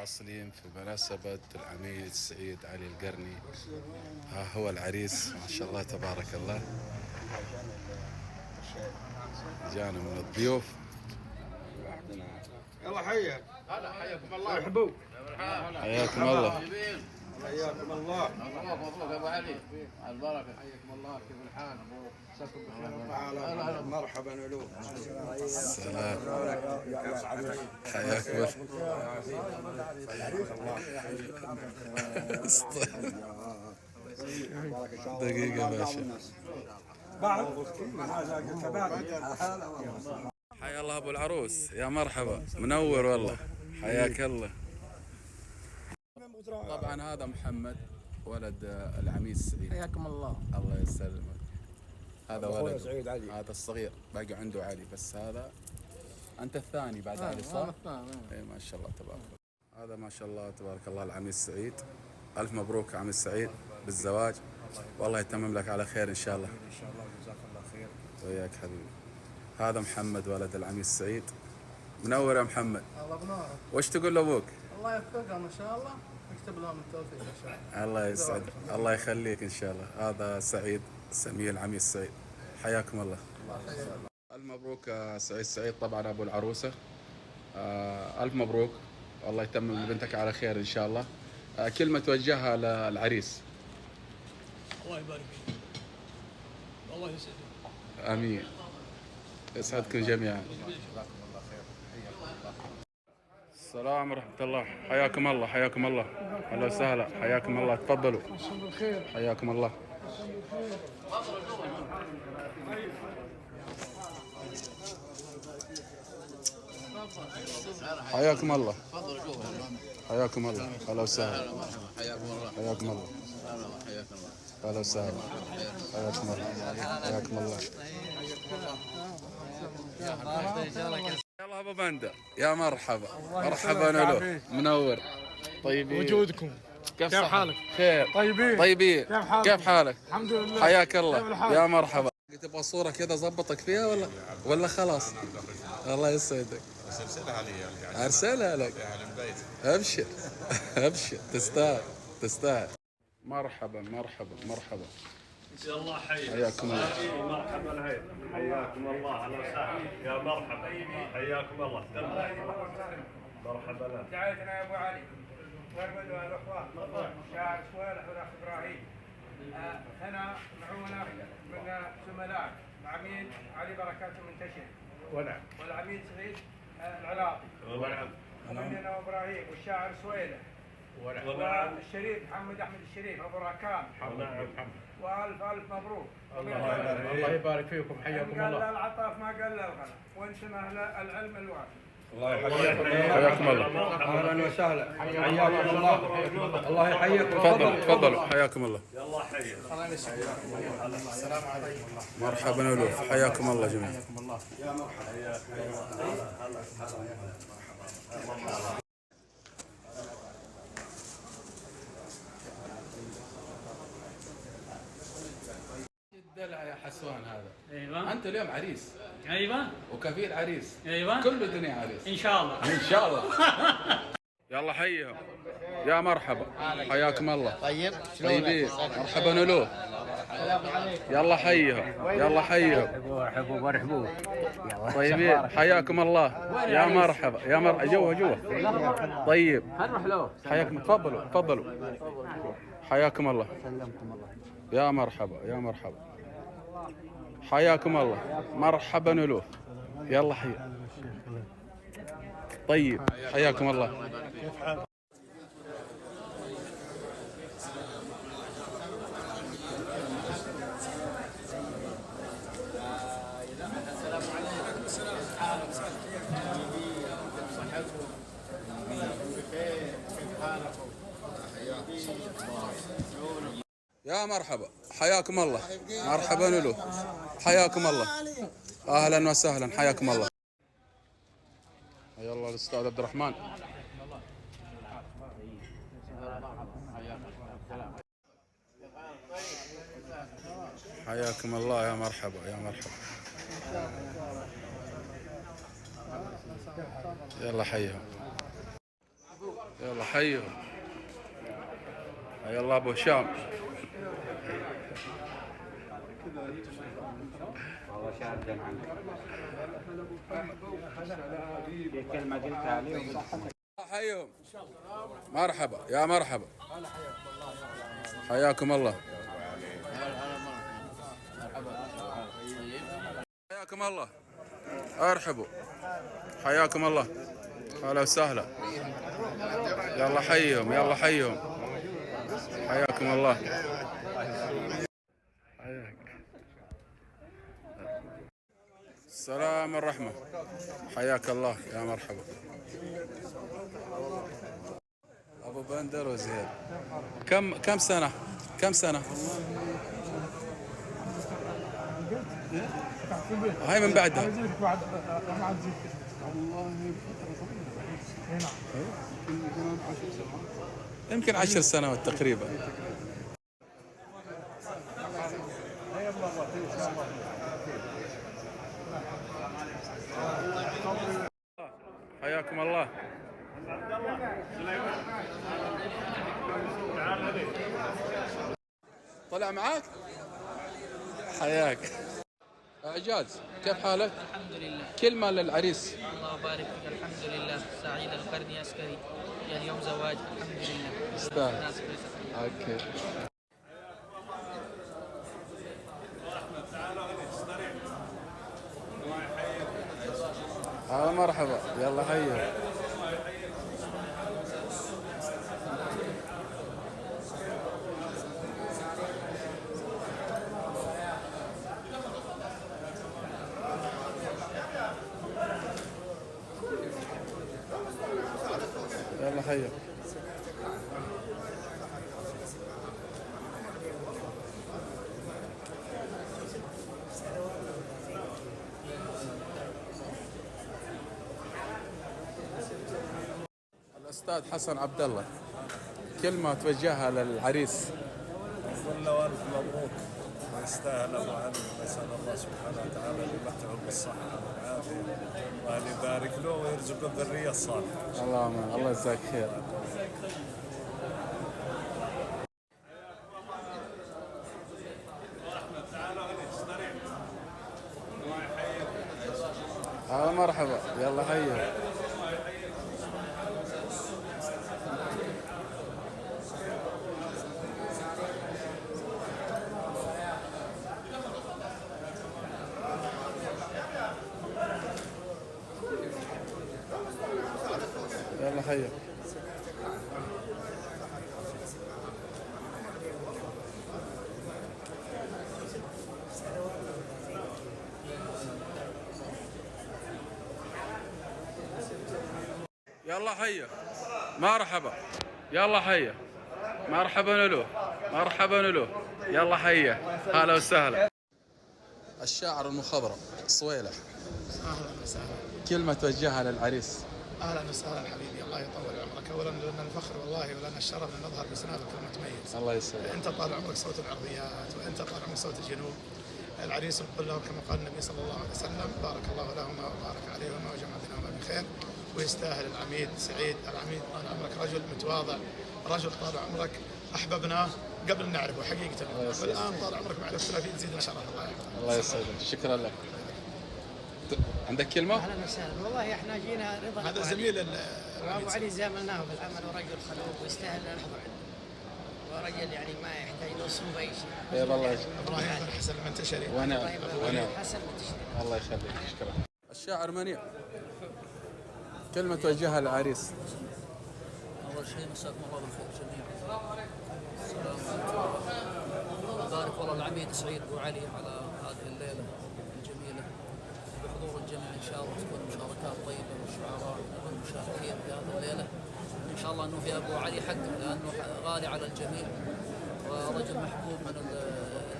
متواصلين في مناسبة العميد سعيد علي القرني. ها هو العريس ما شاء الله تبارك الله، جانا من الضيوف. يلا حياك. هلا حياكم الله. مرحبا. حياكم الله. حياكم الله. مبروك ابو علي. البركه. حياكم الله. كيف الحال؟ مرحبا الو. السلام. حياكم الله. دقيقة باشا. حيا الله ابو العروس، يا مرحبا، منور والله، حياك الله. طبعا هذا محمد ولد العميد سعيد. حياكم الله. الله يسلمك. هذا ولد سعيد علي. هذا الصغير، باقي عنده علي، بس هذا انت الثاني بعد علي صح؟ انا الثاني. اي ما شاء الله تبارك الله. هذا ما شاء الله تبارك الله العميد سعيد. الف مبروك عميد سعيد بالزواج، والله يتمم لك على خير ان شاء الله. ان شاء الله جزاك الله خير. وياك حبيبي. هذا محمد ولد العميد سعيد، منور يا محمد. الله بنورك. وش تقول لابوك؟ الله يوفقهم ان شاء الله ويكتب لهم التوفيق ان شاء الله. الله يسعد، الله يخليك ان شاء الله. هذا سعيد سميه العميد سعيد، حياكم الله. الف مبروك سعيد سعيد، طبعا ابو العروسه. الف مبروك، والله يتمم لبنتك على خير ان شاء الله. كلمه توجهها للعريس. الله يبارك فيك. الله يسعدك. امين. يسعدكم جميعا. السلام ورحمة الله، حياكم الله حياكم الله، أهلا وسهلا، حياكم الله، تفضلوا. حياكم الله. حياكم الله. حياكم الله، أهلا وسهلا. حياكم الله. حياكم الله. حياكم الله. أهلا وسهلا. حياكم الله. حياكم الله. يلا ابو بندر، يا مرحبا، مرحبا له، منور. طيبين. وجودكم. كيف كيف حالك؟ خير. طيبين. طيبين. كيف حالك؟ الحمد لله. حياك الله. كيف الحال؟ يا مرحبا. تبغى صورة كذا ضبطك فيها ولا خلاص؟ الله يسعدك. ارسلها لي يعني. ارسلها لك. اهل البيت. ابشر ابشر، تستاهل تستاهل. مرحبا مرحبا مرحبا. يا الله حياك. حياكم الله. مرحبا الهيل. حياكم الله، اهلا وسهلا. يا مرحبا. حياكم الله. مرحبا له. دعيتنا يا ابو علي وارمدوا الاخوان الشاعر صوالح والاخ ابراهيم. هنا معونا من زملاء العميد علي بركات المنتشر. ونعم. والعميد سعيد العلاقي. ونعم. ومننا ابراهيم والشاعر صويلح. ونعم. والشريف محمد احمد الشريف ابو راكان. ونعم. والف الف مبروك. الله يبارك فيكم. حياكم قال الله. العطاف ما قل الغنى وانتم اهل العلم الوافي. الله يحييكم. حياكم الله. اهلا وسهلا. حياكم الله. الله يحييكم. تفضلوا تفضلوا، حياكم الله. يا الله حياك. السلام عليكم. مرحبا ألوف، حياكم الله جميعا. يا مرحبا. الدلع يا حسوان هذا. ايوه. انت اليوم عريس ايوه. وكفيل عريس. ايوه. كل الدنيا عريس ان شاء الله. ان شاء الله. يلا حيهم، يا مرحبا، حياكم الله. طيب. طيبين. مرحبا ألوف. يلا حيهم يلا حيهم. مرحبا. طيبين، حياكم الله. يا مرحبا يا مرحبا. جوا طيب. هنروح له. حياكم، تفضلوا تفضلوا. حياكم الله. يا مرحبا يا مرحبا. حياكم الله. مرحبا ألوف. يلا حي. طيب، حياكم الله. يا مرحبا، حياكم الله. مرحبا له، حياكم الله. اهلا وسهلا، حياكم الله. حيا الله الاستاذ عبد الرحمن. حياكم الله، يا مرحبا يا مرحبا. يلا حيهم. يلا حيهم. حيا الله ابو هشام. والله شاهدا عنك في كلمة قلتها عليهم صحتك. حيهم. مرحبا يا مرحبا. حياكم الله. حياكم الله. ارحبوا. حياكم الله. هلا وسهلا. يلا حيهم يلا حيهم. حياكم الله. حياك. السلام الرحمة. حياك الله يا مرحبا. أبو بندر وزهير. كم سنة؟ كم سنة؟ هاي من بعدها. يمكن 10 سنوات تقريبا. حياكم الله. طلع معاك؟ حياك. إعجاز، كيف حالك؟ الحمد لله. كلمة للعريس. الله يبارك فيك. الحمد لله. سعيد القرني عسكري، يعني يوم زواج. الحمد لله. يستاهل. ناس كويسة. اوكي. مرحبا يلا حيا. يلا حيا. الأستاذ حسن عبد الله، كلمة توجهها للعريس. نقول له ألف مبروك ويستاهل أبو علي، نسأل الله سبحانه وتعالى أن يمتعه بالصحة والعافية وأن يبارك له ويرزقه الذرية الصالحة. اللهم الله يجزاك خير. مرحبا يلا حيا. يلا حيا. يلا حيا. مرحبا يلا حيا. مرحبا له مرحبا له. يلا حيا. هلا وسهلا. الشاعر المخضرم صويلح، اهلا وسهلا. كلمة توجهها للعريس. اهلا وسهلا حبيبي، الله يطول عمرك. اولا لنا الفخر والله ولنا الشرف ان نظهر بسنابك المتميز. الله يسعدك. انت طال عمرك صوت العرضيات، وانت طال عمرك صوت الجنوب. العريس يقول له كما قال النبي صلى الله عليه وسلم: بارك الله لهما وبارك عليهما وجمع بينهما بخير. ويستاهل العميد سعيد. العميد طال عمرك رجل متواضع، رجل طال عمرك احببناه قبل ان نعرفه حقيقه، والان طال عمرك معرفتنا فيه تزيدنا شرف. الله يحفظك. الله يسعدك. شكرا لك. عندك كلمة؟ اهلا وسهلا. والله احنا جينا رضا هذا زميل ابو علي، زاملناه في العمل ورجل خلوق ويستاهل ان نحضر عنده، ورجل يعني ما يحتاج نصب باي شيء. طيب الله ابراهيم بن حسن المنتشري. وانا حسن التشريف. الله يخليك. شكرا. الشاعر منيع، كلمة توجهها للعريس. أول شيء مساكم الله بالخير جميعا. السلام عليكم. بارك والله العميد سعيد أبو علي على هذه الليلة الجميلة بحضور الجميع. إن شاء الله تكون مشاركات طيبة والشعراء نكون مشاركين في هذه الليلة. إن شاء الله أنه في أبو علي حقه، لأنه غالي على الجميع ورجل محبوب من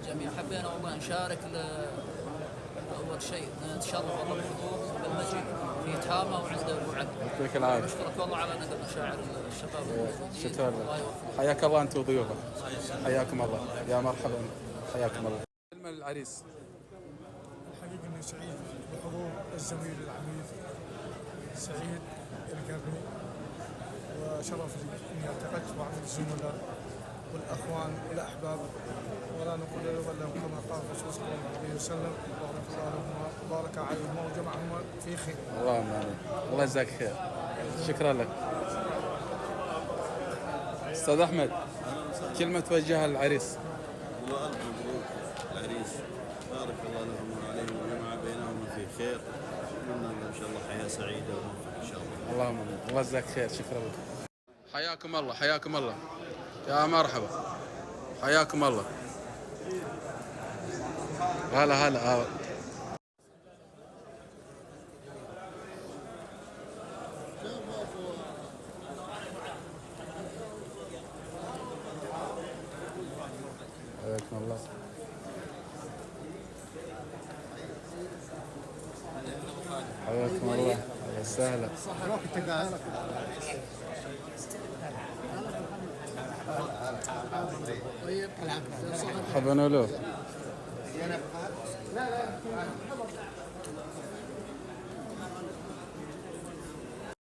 الجميع. حبينا والله نشارك أول شيء نتشرف والله بالحضور بالمجيء في تهامة وعند أبو علي. يعطيك العافية. نشكرك والله على نقل مشاعر الشباب الموجودين. شكرا لك. حياك الله أنت وضيوفك. حياكم الله. يا مرحبا. حياكم الله. كلمة للعريس. الحقيقة أني سعيد بحضور الزميل العميد سعيد القرني، شرف لي اني التقيت مع الزملاء والاخوان والاحباب، ولا نقول الا لهم كما قال الرسول صلى الله عليه وسلم: بارك عليهما وجمعهما في خير. اللهم امين. الله يجزاك خير. شكرا لك. استاذ احمد، كلمه توجهها للعريس. والله ألف مبروك العريس، بارك الله لهم وعليهم وجمع بينهما في خير، اتمنى لهم ان شاء الله حياه سعيده وموفقه ان شاء الله. اللهم امين. الله يجزاك خير. شكرا لك. حياكم الله، حياكم الله. يا مرحبا. حياكم الله. هلا هلا. حياكم الله. حياكم الله. اهلا وسهلا. مرحبا له.